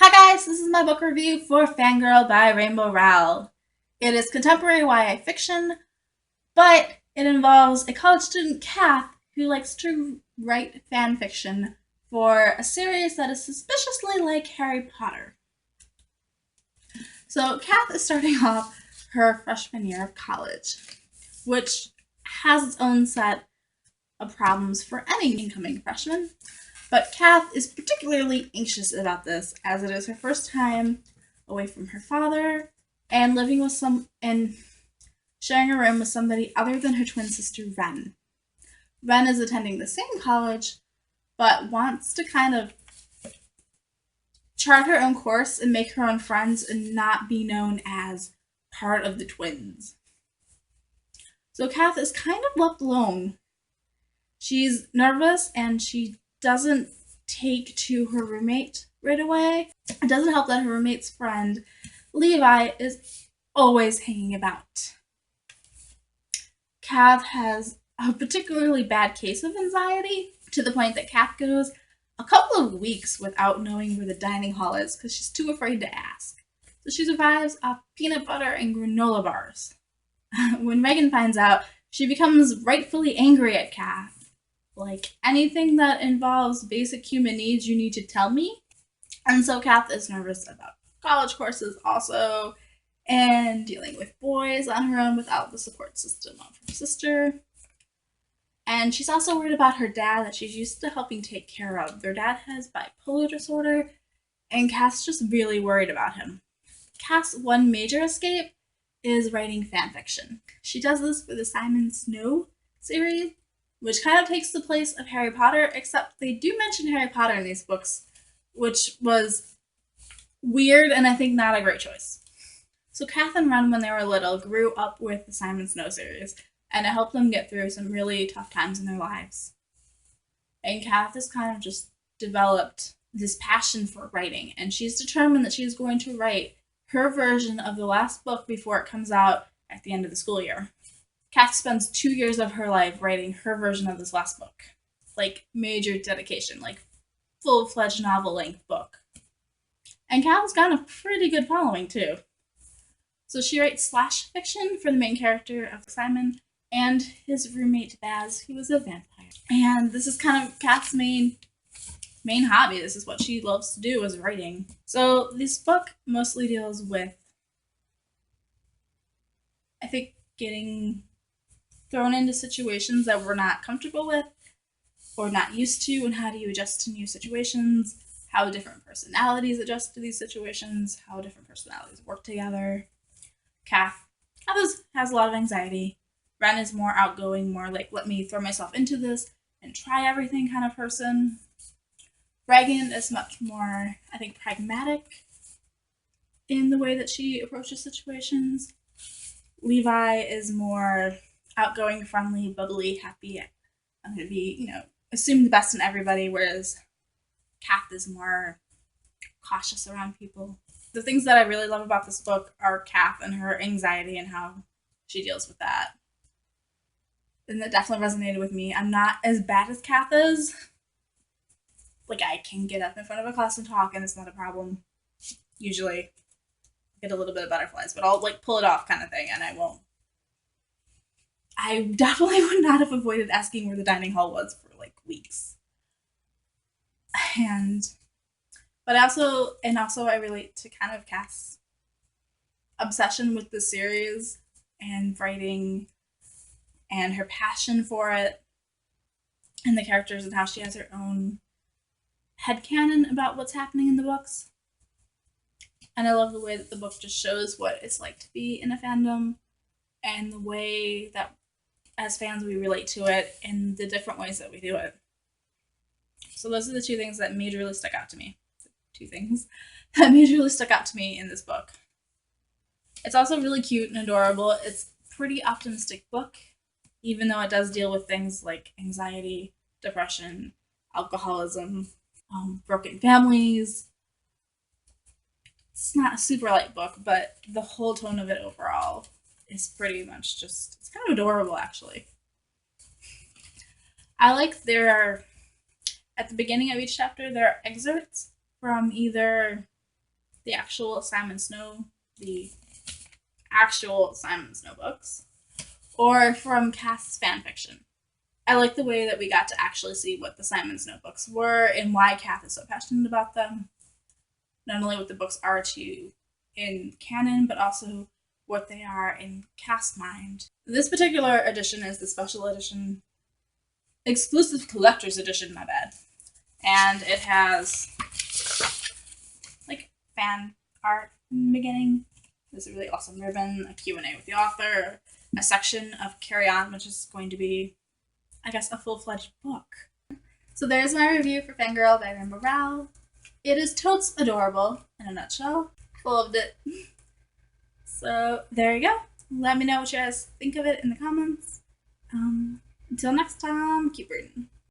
Hi guys, this is my book review for Fangirl by Rainbow Rowell. It is contemporary YA fiction, but it involves a college student, Cath, who likes to write fan fiction for a series that is suspiciously like Harry Potter. So Cath is starting off her freshman year of college, which has its own set of problems for any incoming freshman. But Cath is particularly anxious about this, as it is her first time away from her father and living with and sharing a room with somebody other than her twin sister Ren. Ren is attending the same college, but wants to kind of chart her own course and make her own friends and not be known as part of the twins. So Cath is kind of left alone. She's nervous and she doesn't take to her roommate right away. It doesn't help that her roommate's friend, Levi, is always hanging about. Cath has a particularly bad case of anxiety, to the point that Cath goes a couple of weeks without knowing where the dining hall is because she's too afraid to ask. So she survives off peanut butter and granola bars. When Megan finds out, she becomes rightfully angry at Cath. Like, anything that involves basic human needs, you need to tell me. And so Cath is nervous about college courses also, and dealing with boys on her own without the support system of her sister. And she's also worried about her dad that she's used to helping take care of. Their dad has bipolar disorder, and Cath's just really worried about him. Cath's one major escape is writing fanfiction. She does this for the Simon Snow series, which kind of takes the place of Harry Potter, except they do mention Harry Potter in these books, which was weird and I think not a great choice. So Cath and Ren, when they were little, grew up with the Simon Snow series, and it helped them get through some really tough times in their lives. And Cath has kind of just developed this passion for writing, and she's determined that she's going to write her version of the last book before it comes out at the end of the school year. Cath spends 2 years of her life writing her version of this last book. Like, major dedication, like full-fledged novel-length book. And Cath's got a pretty good following, too. So she writes slash fiction for the main character of Simon and his roommate Baz, who is a vampire. And this is kind of Cath's main hobby. This is what she loves to do, is writing. So this book mostly deals with, I think, getting thrown into situations that we're not comfortable with or not used to, and how do you adjust to new situations, how different personalities adjust to these situations, how different personalities work together. Cath has a lot of anxiety. Ren is more outgoing, more like, let me throw myself into this and try everything kind of person. Reagan is much more, I think, pragmatic in the way that she approaches situations. Levi is more outgoing, friendly, bubbly, happy. I'm going to be, assume the best in everybody, whereas Cath is more cautious around people. The things that I really love about this book are Cath and her anxiety and how she deals with that. And that definitely resonated with me. I'm not as bad as Cath is. Like, I can get up in front of a class and talk, and it's not a problem. Usually, I get a little bit of butterflies, but I'll, pull it off kind of thing, and I won't. I definitely would not have avoided asking where the dining hall was for, weeks. But also I relate to kind of Cath's obsession with the series and writing and her passion for it and the characters and how she has her own headcanon about what's happening in the books. And I love the way that the book just shows what it's like to be in a fandom and the way that as fans we relate to it in the different ways that we do it. So those are the two things that majorly stuck out to me. Two things that majorly stuck out to me in this book. It's also really cute and adorable. It's a pretty optimistic book, even though it does deal with things like anxiety, depression, alcoholism, broken families. It's not a super light book, but the whole tone of it overall is pretty much just, it's kind of adorable, actually. I like at the beginning of each chapter, there are excerpts from either the actual Simon Snow books, or from Cath's fanfiction. I like the way that we got to actually see what the Simon Snow books were and why Cath is so passionate about them. Not only what the books are in canon, but also what they are in Cath's mind. This particular edition is the special edition, exclusive collector's edition, my bad. And it has like fan art in the beginning. There's a really awesome ribbon, a Q&A with the author, a section of Carry On, which is going to be, I guess, a full-fledged book. So there's my review for Fangirl by Rowell. It is totes adorable, in a nutshell. Loved it. So there you go. Let me know what you guys think of it in the comments. Until next time, keep reading.